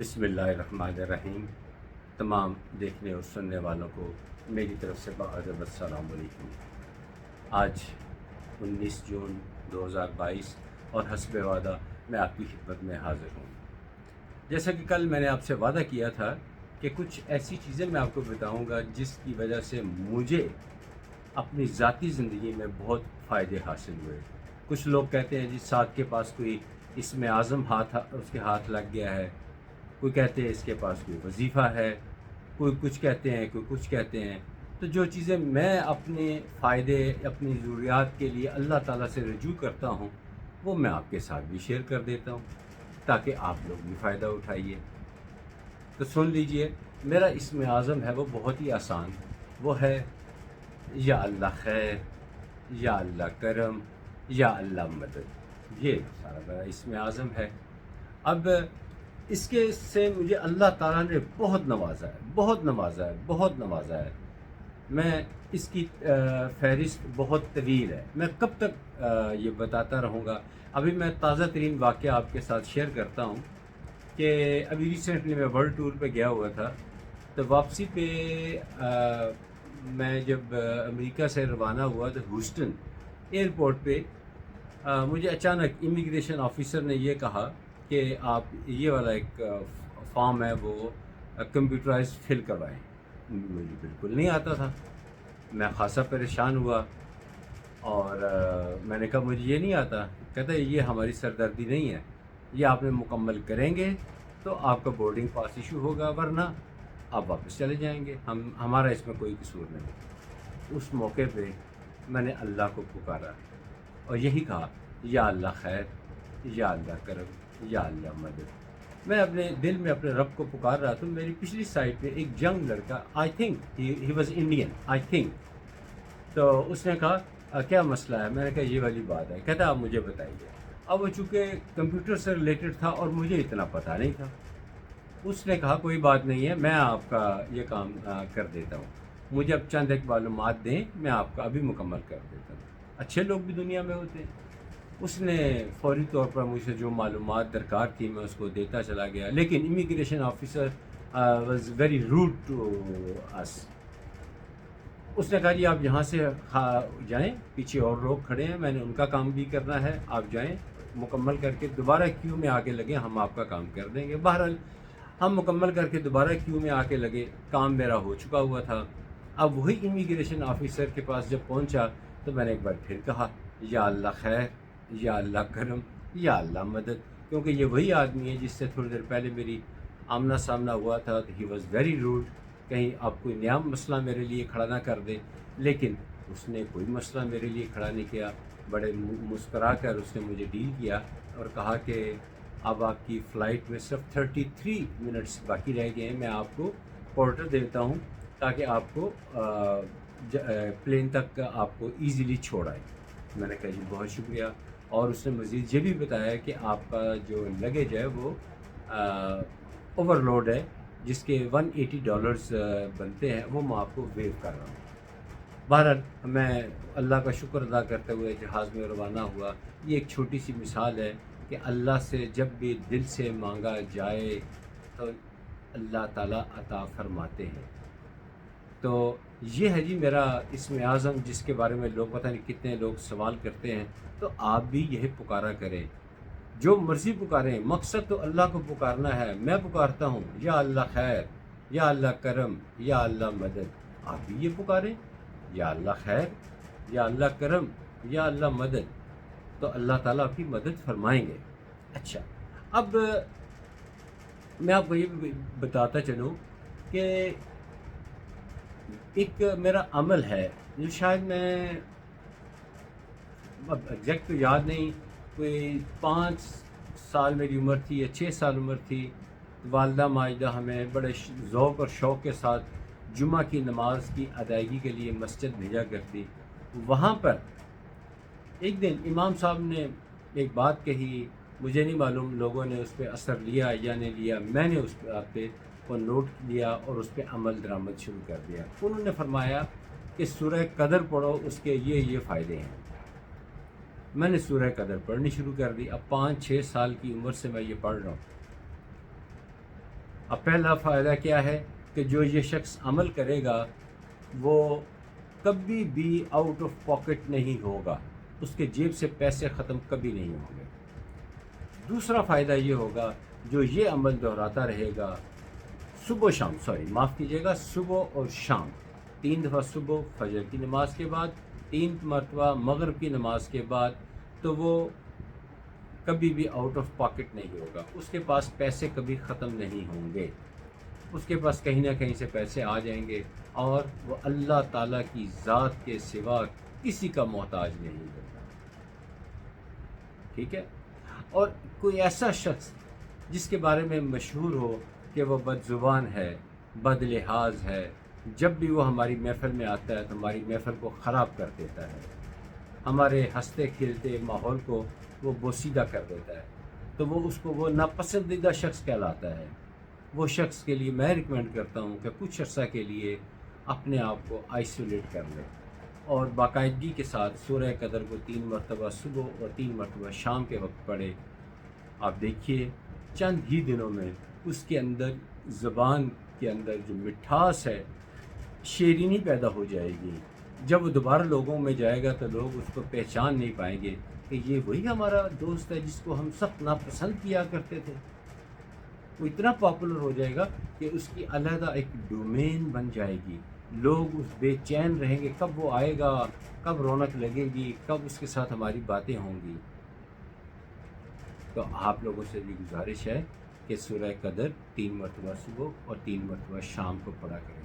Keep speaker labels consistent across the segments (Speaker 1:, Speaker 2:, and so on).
Speaker 1: بسم اللہ الرحمن الرحیم۔ تمام دیکھنے اور سننے والوں کو میری طرف سے باادب السلام علیکم۔ آج 19 جون 2022 اور حسب وعدہ میں آپ کی خدمت میں حاضر ہوں۔ جیسا کہ کل میں نے آپ سے وعدہ کیا تھا کہ کچھ ایسی چیزیں میں آپ کو بتاؤں گا جس کی وجہ سے مجھے اپنی ذاتی زندگی میں بہت فائدے حاصل ہوئے۔ کچھ لوگ کہتے ہیں جی سعد کے پاس کوئی اسم اعظم اس کے ہاتھ لگ گیا ہے، کوئی کہتے ہیں اس کے پاس کوئی وظیفہ ہے، کوئی کچھ کہتے ہیں، کوئی کچھ کہتے ہیں۔ تو جو چیزیں میں اپنے فائدے، اپنی ضروریات کے لیے اللہ تعالیٰ سے رجوع کرتا ہوں وہ میں آپ کے ساتھ بھی شیئر کر دیتا ہوں تاکہ آپ لوگ بھی فائدہ اٹھائیے۔ تو سن لیجئے، میرا اسم اعظم ہے وہ بہت ہی آسان، وہ ہے یا اللہ خیر، یا اللہ کرم، یا اللہ مدد۔ یہ سارا میرا اسم اعظم ہے۔ اب اس کے سے مجھے اللہ تعالیٰ نے بہت نوازا ہے، بہت نوازا ہے، بہت نوازا ہے۔ میں اس کی فہرست بہت طویل ہے، میں کب تک یہ بتاتا رہوں گا۔ ابھی میں تازہ ترین واقعہ آپ کے ساتھ شیئر کرتا ہوں کہ ابھی ریسنٹلی میں ورلڈ ٹور پہ گیا ہوا تھا، تو واپسی پہ میں جب امریکہ سے روانہ ہوا تو ہیوسٹن ایئرپورٹ پہ مجھے اچانک امیگریشن آفیسر نے یہ کہا کہ آپ یہ والا ایک فارم ہے وہ کمپیوٹرائز فل کروائیں۔ مجھے بالکل نہیں آتا تھا، میں خاصا پریشان ہوا اور میں نے کہا مجھے یہ نہیں آتا۔ کہتا ہے یہ ہماری سردردی نہیں ہے، یہ آپ نے مکمل کریں گے تو آپ کا بورڈنگ پاس ایشو ہوگا، ورنہ آپ واپس چلے جائیں گے، ہمارا اس میں کوئی قصور نہیں۔ اس موقع پہ میں نے اللہ کو پکارا اور یہی کہا یا اللہ خیر، یا اللہ کرم، یا اللہ مدد۔ میں اپنے دل میں اپنے رب کو پکار رہا تھا۔ میری پچھلی سائڈ پہ ایک ینگ لڑکا، I think he was Indian, I think, تو اس نے کہا کیا مسئلہ ہے؟ میں نے کہا یہ والی بات ہے۔ کہتا آپ مجھے بتائیے۔ اب وہ چونکہ کمپیوٹر سے ریلیٹڈ تھا اور مجھے اتنا پتہ نہیں تھا، اس نے کہا کوئی بات نہیں ہے، میں آپ کا یہ کام کر دیتا ہوں، مجھے اب چند ایک معلومات دیں، میں آپ کا ابھی مکمل کر دیتا ہوں۔ اچھے لوگ بھی دنیا میں ہوتے ہیں۔ اس نے فوری طور پر مجھ سے جو معلومات درکار تھی میں اس کو دیتا چلا گیا، لیکن immigration officer was very rude to us. اس نے کہا جی آپ یہاں سے جائیں، پیچھے اور لوگ کھڑے ہیں، میں نے ان کا کام بھی کرنا ہے، آپ جائیں مکمل کر کے دوبارہ کیو میں آ کے لگے، ہم آپ کا کام کر دیں گے۔ بہرحال ہم مکمل کر کے دوبارہ کیو میں آ کے لگے، کام میرا ہو چکا ہوا تھا۔ اب وہی امیگریشن آفیسر کے پاس جب پہنچا تو میں نے ایک بار پھر کہا یا اللہ خیر، یا اللہ کرم، یا اللہ مدد، کیونکہ یہ وہی آدمی ہے جس سے تھوڑی دیر پہلے میری آمنا سامنا ہوا تھا۔ تو ہی واز ویری روڈ، کہیں آپ کوئی نیا مسئلہ میرے لیے کھڑا نہ کر دے، لیکن اس نے کوئی مسئلہ میرے لیے کھڑا نہیں کیا۔ بڑے مسکرا کر اس نے مجھے ڈیل کیا اور کہا کہ اب آپ کی فلائٹ میں صرف 33 منٹس باقی رہ گئے ہیں، میں آپ کو پورٹر دیتا ہوں تاکہ آپ کو پلین تک آپ کو ایزیلی چھوڑائے۔ میں نے کہا جی بہت شکریہ، اور اس نے مزید یہ بھی بتایا کہ آپ کا جو لگیج ہے وہ اوور لوڈ ہے، جس کے $180 بنتے ہیں، وہ میں آپ کو ویو کر رہا ہوں۔ بہرحال میں اللہ کا شکر ادا کرتے ہوئے جہاز میں روانہ ہوا۔ یہ ایک چھوٹی سی مثال ہے کہ اللہ سے جب بھی دل سے مانگا جائے تو اللہ تعالیٰ عطا فرماتے ہیں۔ تو یہ ہے جی میرا اسم اعظم، جس کے بارے میں لوگ پتہ نہیں کتنے لوگ سوال کرتے ہیں۔ تو آپ بھی یہ پکارا کریں، جو مرضی پکاریں، مقصد تو اللہ کو پکارنا ہے۔ میں پکارتا ہوں یا اللہ خیر، یا اللہ کرم، یا اللہ مدد، آپ بھی یہ پکاریں یا اللہ خیر، یا اللہ کرم، یا اللہ مدد، تو اللہ تعالیٰ آپ کی مدد فرمائیں گے۔ اچھا، اب میں آپ کو یہ بھی بتاتا چلوں کہ ایک میرا عمل ہے جو شاید میں اب ایگزیکٹ تو یاد نہیں، کوئی 5 سال میری عمر تھی یا 6 سال عمر تھی، والدہ ماجدہ ہمیں بڑے ذوق اور شوق کے ساتھ جمعہ کی نماز کی ادائیگی کے لیے مسجد بھیجا کرتی۔ وہاں پر ایک دن امام صاحب نے ایک بات کہی، مجھے نہیں معلوم لوگوں نے اس پہ اثر لیا یا نہیں لیا، میں نے اس بات پہ کو نوٹ لیا اور اس پہ عمل درآمد شروع کر دیا۔ انہوں نے فرمایا کہ سورہ قدر پڑھو، اس کے یہ فائدے ہیں۔ میں نے سورہ قدر پڑھنی شروع کر دی۔ اب 5-6 سال کی عمر سے میں یہ پڑھ رہا ہوں۔ اب پہلا فائدہ کیا ہے کہ جو یہ شخص عمل کرے گا وہ کبھی بھی آؤٹ آف پاکٹ نہیں ہوگا، اس کے جیب سے پیسے ختم کبھی نہیں ہوں گے۔ دوسرا فائدہ یہ ہوگا جو یہ عمل دہراتا رہے گا صبح و شام، معاف کیجیے گا، صبح اور شام، 3 دفعہ صبح فجر کی نماز کے بعد، 3 مرتبہ مغرب کی نماز کے بعد، تو وہ کبھی بھی آؤٹ آف پاکٹ نہیں ہوگا، اس کے پاس پیسے کبھی ختم نہیں ہوں گے، اس کے پاس کہیں نہ کہیں سے پیسے آ جائیں گے، اور وہ اللہ تعالیٰ کی ذات کے سوا کسی کا محتاج نہیں ہوگا۔ ٹھیک ہے؟ اور کوئی ایسا شخص جس کے بارے میں مشہور ہو کہ وہ بد زبان ہے، بد لحاظ ہے، جب بھی وہ ہماری محفل میں آتا ہے تو ہماری محفل کو خراب کر دیتا ہے، ہمارے ہنستے کھیلتے ماحول کو وہ بوسیدہ کر دیتا ہے، تو وہ ناپسندیدہ شخص کہلاتا ہے۔ وہ شخص کے لیے میں ریکمینڈ کرتا ہوں کہ کچھ عرصہ کے لیے اپنے آپ کو آئسولیٹ کر لے اور باقاعدگی کے ساتھ سورہ قدر کو 3 مرتبہ صبح اور 3 مرتبہ شام کے وقت پڑھے۔ آپ دیکھیے چند ہی دنوں میں اس کے اندر، زبان کے اندر جو مٹھاس ہے، شیرینی پیدا ہو جائے گی۔ جب وہ دوبارہ لوگوں میں جائے گا تو لوگ اس کو پہچان نہیں پائیں گے کہ یہ وہی ہمارا دوست ہے جس کو ہم سخت ناپسند کیا کرتے تھے۔ وہ اتنا پاپولر ہو جائے گا کہ اس کی علیحدہ ایک ڈومین بن جائے گی، لوگ اس بے چین رہیں گے، کب وہ آئے گا، کب رونق لگے گی، کب اس کے ساتھ ہماری باتیں ہوں گی۔ تو آپ لوگوں سے بھی گزارش ہے کہ سورہ قدر 3 مرتبہ صبح اور 3 مرتبہ شام کو پڑھا کریں۔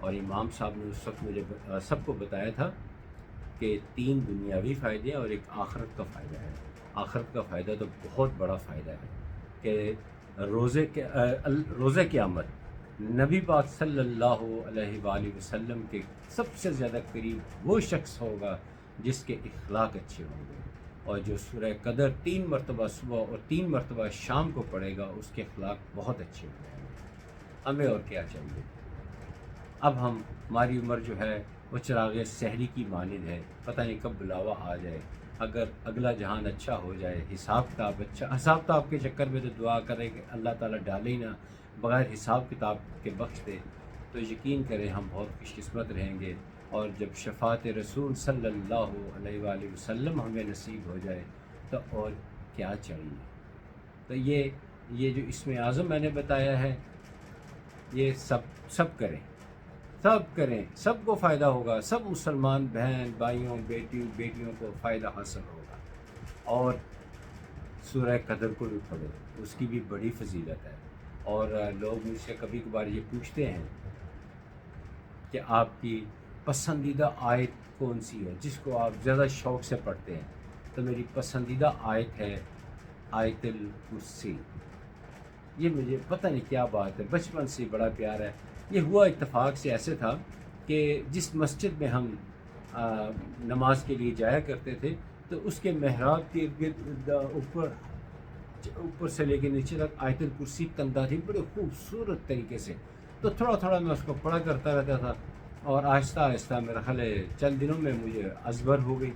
Speaker 1: اور امام صاحب نے اس وقت مجھے سب کو بتایا تھا کہ 3 دنیاوی فائدے اور ایک آخرت کا فائدہ ہے۔ آخرت کا فائدہ تو بہت بڑا فائدہ ہے کہ روزہ قیامت نبی پاک صلی اللہ علیہ وآلہ وسلم کے سب سے زیادہ قریب وہ شخص ہوگا جس کے اخلاق اچھے ہوں گے، اور جو سورہ قدر 3 مرتبہ صبح اور 3 مرتبہ شام کو پڑھے گا اس کے اخلاق بہت اچھے ہو جائیں گے۔ ہمیں اور کیا چاہیے؟ اب ہماری عمر جو ہے وہ چراغ سحری کی مانند ہے، پتہ نہیں کب بلاوا آ جائے۔ اگر اگلا جہان اچھا ہو جائے، حساب کتاب کے چکر میں تو دعا کریں کہ اللہ تعالیٰ ڈالے ہی نہ، بغیر حساب کتاب کے بخش دے، تو یقین کریں ہم بہت خوش قسمت رہیں گے۔ اور جب شفاعت رسول صلی اللہ علیہ وآلہ وسلم ہمیں نصیب ہو جائے تو اور کیا چاہیے؟ تو یہ جو اسم اعظم میں نے بتایا ہے، یہ سب کریں، سب کو فائدہ ہوگا، سب مسلمان بہن بھائیوں بیٹیوں کو فائدہ حاصل ہوگا۔ اور سورہ قدر کو بھی پڑھو، اس کی بھی بڑی فضیلت ہے۔ اور لوگ مجھ سے کبھی کبھار یہ پوچھتے ہیں کہ آپ کی پسندیدہ آیت کون سی ہے جس کو آپ زیادہ شوق سے پڑھتے ہیں؟ تو میری پسندیدہ آیت ہے آیت الکرسی۔ یہ مجھے پتہ نہیں کیا بات ہے، بچپن سے بڑا پیار ہے۔ یہ ہوا اتفاق سے ایسے تھا کہ جس مسجد میں ہم نماز کے لیے جایا کرتے تھے تو اس کے محراب کے ارد گرد اوپر سے لے کے نیچے تک آیت الکرسی کندہ تھی، بڑے خوبصورت طریقے سے۔ تو تھوڑا میں اس کو پڑھا کرتا رہتا تھا، اور آہستہ آہستہ میرا خیال ہے چند دنوں میں مجھے ازبر ہو گئی۔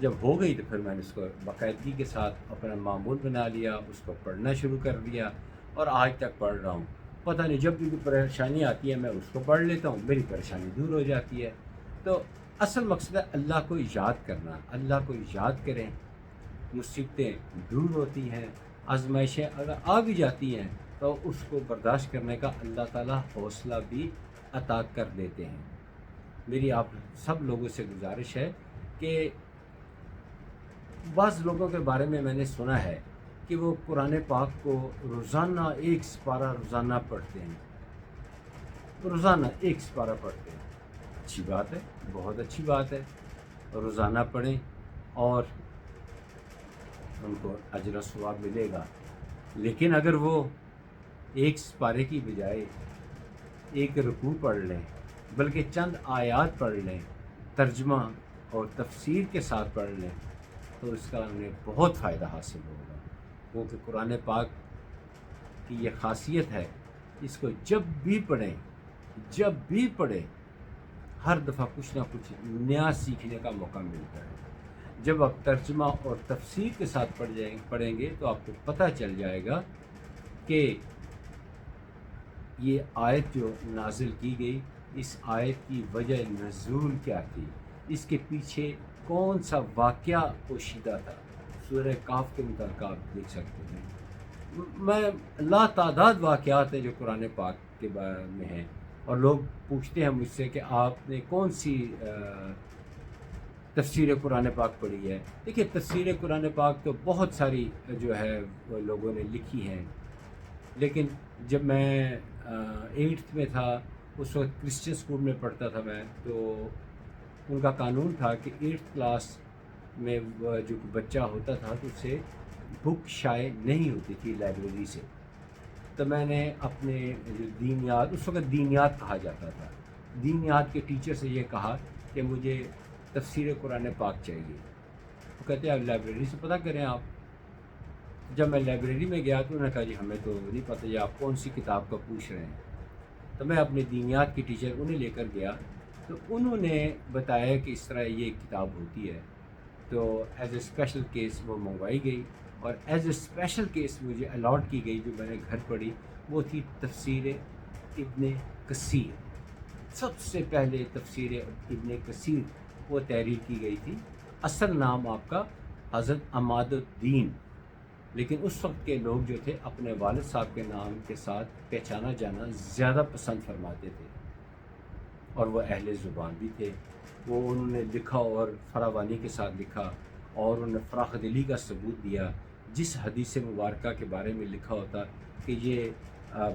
Speaker 1: جب ہو گئی تو پھر میں نے اس کو باقاعدگی کے ساتھ اپنا معمول بنا لیا، اس کو پڑھنا شروع کر دیا، اور آج تک پڑھ رہا ہوں۔ پتہ نہیں جب بھی کوئی پریشانی آتی ہے میں اس کو پڑھ لیتا ہوں، میری پریشانی دور ہو جاتی ہے۔ تو اصل مقصد ہے اللہ کو یاد کرنا، اللہ کو یاد کریں، مصیبتیں دور ہوتی ہیں، آزمائشیں اگر آ بھی جاتی ہیں تو اس کو برداشت کرنے کا اللہ تعالیٰ حوصلہ بھی عطا کر دیتے ہیں۔ میری آپ سب لوگوں سے گزارش ہے کہ بعض لوگوں کے بارے میں نے سنا ہے کہ وہ قرآن پاک کو روزانہ 1 سپارہ روزانہ پڑھتے ہیں، روزانہ 1 سپارہ پڑھتے ہیں۔ اچھی بات ہے، بہت اچھی بات ہے، روزانہ پڑھیں اور ان کو اجر و ثواب ملے گا۔ لیکن اگر وہ 1 سپارے کی بجائے 1 رکوع پڑھ لیں، بلکہ چند آیات پڑھ لیں، ترجمہ اور تفسیر کے ساتھ پڑھ لیں، تو اس کا انہیں بہت فائدہ حاصل ہوگا، کیونکہ قرآن پاک کی یہ خاصیت ہے، اس کو جب بھی پڑھیں ہر دفعہ کچھ نہ کچھ نیا سیکھنے کا موقع ملتا ہے۔ جب آپ ترجمہ اور تفسیر کے ساتھ پڑھیں گے تو آپ کو پتہ چل جائے گا کہ یہ آیت جو نازل کی گئی، اس آیت کی وجہ نزول کیا تھی، اس کے پیچھے کون سا واقعہ پوشیدہ تھا، سورہ کاف کے متعلق آپ دیکھ سکتے ہیں۔ میں لا تعداد واقعات ہیں جو قرآن پاک کے بارے میں ہیں، اور لوگ پوچھتے ہیں مجھ سے کہ آپ نے کون سی تفسیر قرآن پاک پڑھی ہے۔ دیکھیے، تفسیر قرآن پاک تو بہت ساری جو ہے وہ لوگوں نے لکھی ہیں، لیکن جب میں 8th میں تھا، اس وقت کرسچن اسکول میں پڑھتا تھا میں، تو ان کا قانون تھا کہ 8th کلاس میں جو بچہ ہوتا تھا تو اسے بک شائع نہیں ہوتی تھی لائبریری سے۔ تو میں نے اپنے جو دینیات، اس وقت دینیات کہا جاتا تھا، دینیات کے ٹیچر سے یہ کہا کہ مجھے تفسیر قرآن پاک چاہیے۔ وہ کہتے ہیں آپ لائبریری سے پتہ کریں آپ۔ جب میں لائبریری میں گیا تو انہوں نے کہا جی ہمیں تو نہیں پتہ یہ آپ کون سی کتاب کا پوچھ رہے ہیں۔ تو میں اپنے دینیات کی ٹیچر انہیں لے کر گیا، تو انہوں نے بتایا کہ اس طرح یہ کتاب ہوتی ہے، تو ایز اے اسپیشل کیس وہ منگوائی گئی، اور ایز اے اسپیشل کیس مجھے الاٹ کی گئی جو میں نے گھر پڑھی، وہ تھی تفسیر ابن کثیر۔ سب سے پہلے تفسیر ابن کثیر وہ تحریر کی گئی تھی۔ اصل نام آپ کا حضرت عماد الدین، لیکن اس وقت کے لوگ جو تھے اپنے والد صاحب کے نام کے ساتھ پہچانا جانا زیادہ پسند فرماتے تھے، اور وہ اہل زبان بھی تھے۔ وہ انہوں نے لکھا اور فراوانی کے ساتھ لکھا، اور انہوں نے فراخ دلی کا ثبوت دیا۔ جس حدیث مبارکہ کے بارے میں لکھا ہوتا کہ یہ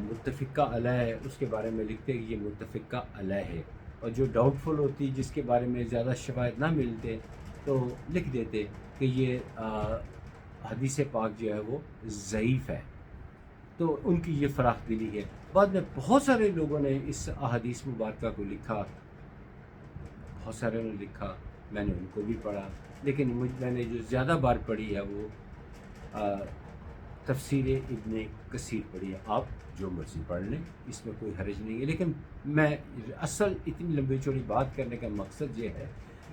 Speaker 1: متفقہ علیہ ہے، اس کے بارے میں لکھتے کہ یہ متفقہ علیہ ہے، اور جو ڈاؤٹ فل ہوتی جس کے بارے میں زیادہ شواہد نہ ملتے تو لکھ دیتے کہ یہ حدیث پاک جو ہے وہ ضعیف ہے۔ تو ان کی یہ فراخ دلی ہے۔ بعد میں بہت سارے لوگوں نے اس احادیث مبارکہ کو لکھا، بہت سارے نے لکھا، میں نے ان کو بھی پڑھا، لیکن میں نے جو زیادہ بار پڑھی ہے وہ تفسیر ابن کثیر پڑھی ہے۔ آپ جو مرضی پڑھ لیں، اس میں کوئی حرج نہیں ہے، لیکن میں اصل اتنی لمبی چوڑی بات کرنے کا مقصد یہ ہے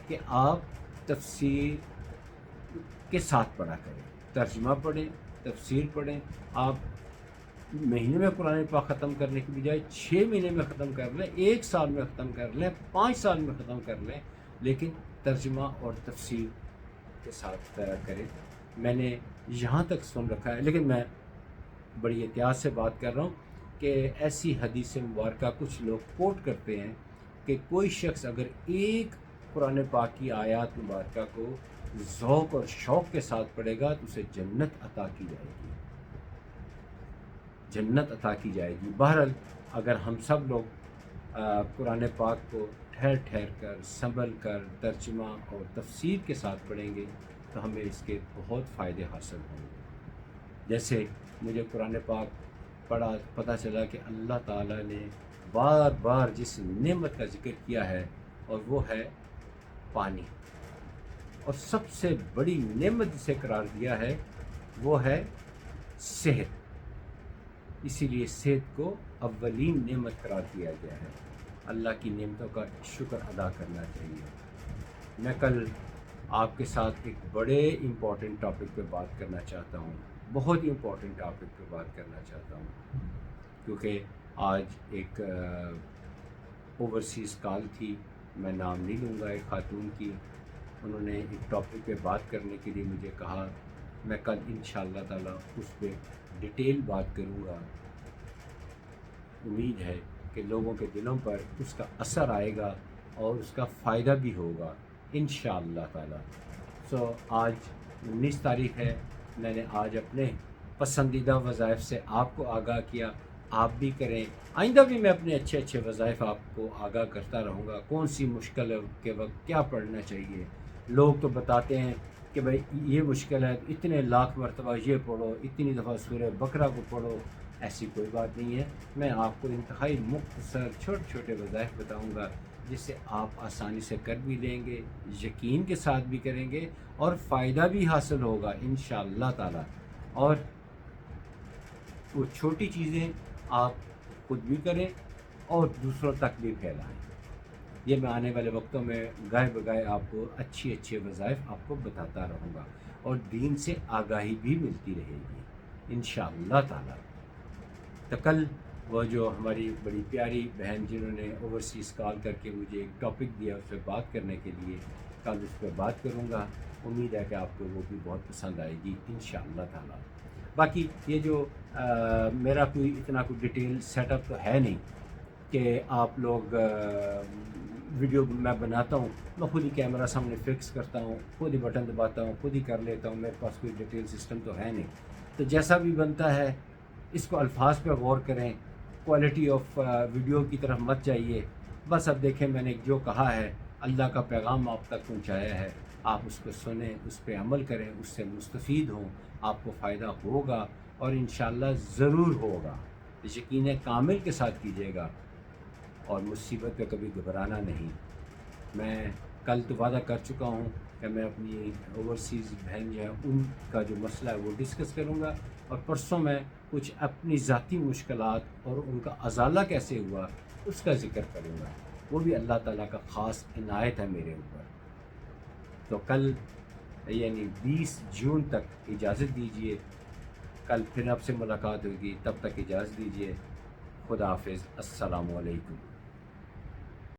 Speaker 1: کہ آپ تفسیر کے ساتھ پڑھا کریں، ترجمہ پڑھیں، تفسیر پڑھیں۔ آپ مہینے میں قرآن پاک ختم کرنے کی بجائے 6 مہینے میں ختم کر لیں، 1 سال میں ختم کر لیں، 5 سال میں ختم کر لیں، لیکن ترجمہ اور تفسیر کے ساتھ کریں۔ میں نے یہاں تک سن رکھا ہے، لیکن میں بڑی احتیاط سے بات کر رہا ہوں کہ ایسی حدیث مبارکہ کچھ لوگ کوٹ کرتے ہیں کہ کوئی شخص اگر ایک قرآن پاک کی آیات مبارکہ کو ذوق اور شوق کے ساتھ پڑھے گا تو اسے جنت عطا کی جائے گی، جنت عطا کی جائے گی۔ بہرحال اگر ہم سب لوگ قرآن پاک کو ٹھہر ٹھہر کر، سنبھل کر، ترجمہ اور تفسیر کے ساتھ پڑھیں گے تو ہمیں اس کے بہت فائدے حاصل ہوں گے۔ جیسے مجھے قرآن پاک پڑھا پتہ چلا کہ اللہ تعالیٰ نے بار بار جس نعمت کا ذکر کیا ہے، اور وہ ہے پانی، اور سب سے بڑی نعمت جسے قرار دیا ہے وہ ہے صحت۔ اسی لیے صحت کو اولین نعمت قرار دیا گیا ہے۔ اللہ کی نعمتوں کا شکر ادا کرنا چاہیے۔ میں کل آپ کے ساتھ ایک بڑے امپورٹنٹ ٹاپک پہ بات کرنا چاہتا ہوں، بہت ہی امپورٹنٹ ٹاپک پہ بات کرنا چاہتا ہوں، کیونکہ آج ایک اوورسیز کال تھی، میں نام نہیں لوں گا، ایک خاتون کی، انہوں نے ایک ٹاپک پہ بات کرنے کے لیے مجھے کہا۔ میں کل انشاءاللہ تعالیٰ اس پہ ڈیٹیل بات کروں گا۔ امید ہے کہ لوگوں کے دلوں پر اس کا اثر آئے گا اور اس کا فائدہ بھی ہوگا انشاءاللہ تعالیٰ۔ آج 19 تاریخ ہے، میں نے آج اپنے پسندیدہ وظائف سے آپ کو آگاہ کیا، آپ بھی کریں۔ آئندہ بھی میں اپنے اچھے اچھے وظائف آپ کو آگاہ کرتا رہوں گا، کون سی مشکل کے وقت کیا پڑھنا چاہیے۔ لوگ تو بتاتے ہیں کہ بھائی یہ مشکل ہے، اتنے لاکھ مرتبہ یہ پڑھو، اتنی دفعہ سورہ بقرہ کو پڑھو۔ ایسی کوئی بات نہیں ہے، میں آپ کو انتہائی مختصر چھوٹے چھوٹے وظائف بتاؤں گا جس سے آپ آسانی سے کر بھی لیں گے، یقین کے ساتھ بھی کریں گے، اور فائدہ بھی حاصل ہوگا انشاءاللہ تعالی۔ اور وہ چھوٹی چیزیں آپ خود بھی کریں اور دوسروں تک بھی پھیلائیں۔ یہ میں آنے والے وقتوں میں گاہے بگاہے آپ کو اچھی اچھے وظائف آپ کو بتاتا رہوں گا، اور دین سے آگاہی بھی ملتی رہے گی انشاءاللہ تعالی۔ تو کل وہ جو ہماری بڑی پیاری بہن جنہوں نے اوورسیز کال کر کے مجھے ایک ٹاپک دیا اس پہ بات کرنے کے لیے، کل اس پہ بات کروں گا. امید ہے کہ آپ کو وہ بھی بہت پسند آئے گی انشاءاللہ تعالیٰ. باقی یہ جو میرا کوئی اتنا کوئی ڈیٹیل سیٹ اپ تو ہے نہیں کہ آپ لوگ ویڈیو میں بناتا ہوں، میں خود ہی کیمرہ سامنے فکس کرتا ہوں، خود ہی بٹن دباتا ہوں، خود ہی کر لیتا ہوں. میرے پاس کوئی ڈیٹیل سسٹم تو ہے نہیں. تو جیسا بھی بنتا ہے اس کو الفاظ پہ غور کریں، کوالٹی آف ویڈیو کی طرف مت جائیے. بس اب دیکھیں میں نے جو کہا ہے اللہ کا پیغام آپ تک پہنچایا ہے، آپ اس کو سنیں، اس پہ عمل کریں، اس سے مستفید ہوں، آپ کو فائدہ ہوگا اور انشاءاللہ ضرور ہوگا. یقین کامل کے ساتھ کیجیے گا اور مصیبت پہ کبھی گھبرانا نہیں. میں کل تو وعدہ کر چکا ہوں کہ میں اپنی اوورسیز بہن جو ہے ان کا جو مسئلہ ہے وہ ڈسکس کروں گا، اور پرسوں میں کچھ اپنی ذاتی مشکلات اور ان کا ازالہ کیسے ہوا اس کا ذکر کروں گا. وہ بھی اللہ تعالیٰ کا خاص عنایت ہے میرے اوپر. تو کل یعنی 20 جون تک اجازت دیجیے، کل پھر آپ سے ملاقات ہوگی. تب تک اجازت دیجیے. خدا حافظ. السلام علیکم.